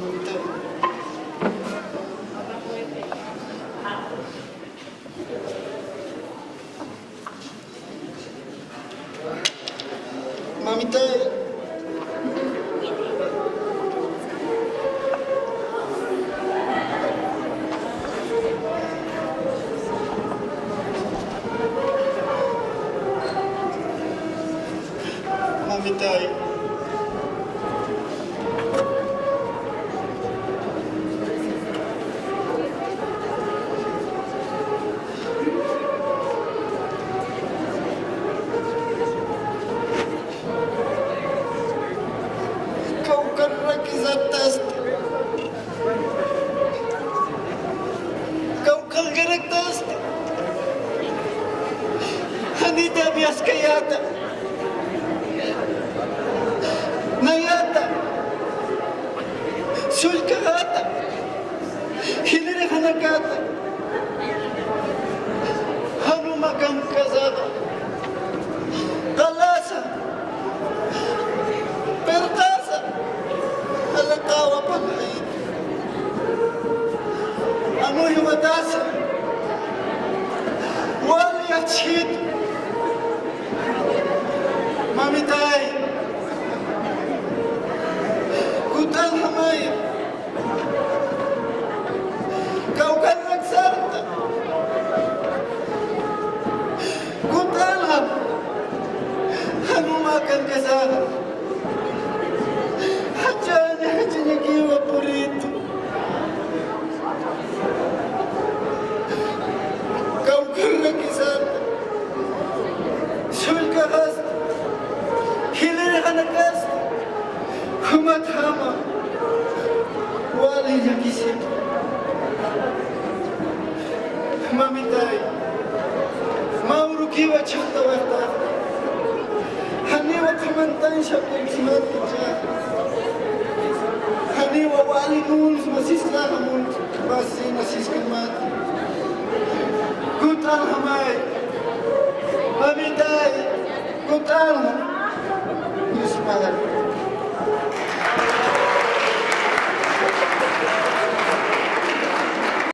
Mamita, mamita, kau kerja kisah tes, kau kerja tes, Anita bias kayata, nayata, sulkata, hilire hanakata, hanumakam kazada, kalasa, pertasa, alakawa pagay, ano himatasa, wali at shit, mamitay, kutal hamay, kaukan nagsarta, kutal ham, hanumakan kasaha, hajanya kiwa purito, kaukan nagisarta, sulka hasta, hilir hanakasta, humathama, wali yakisip. Mamitay, maurukiwa chata wata, haniwa kamantan shabik simatija, haniwa wali nul masisla hamun basi nasiskemat, kutal hamay, mamitay, kutal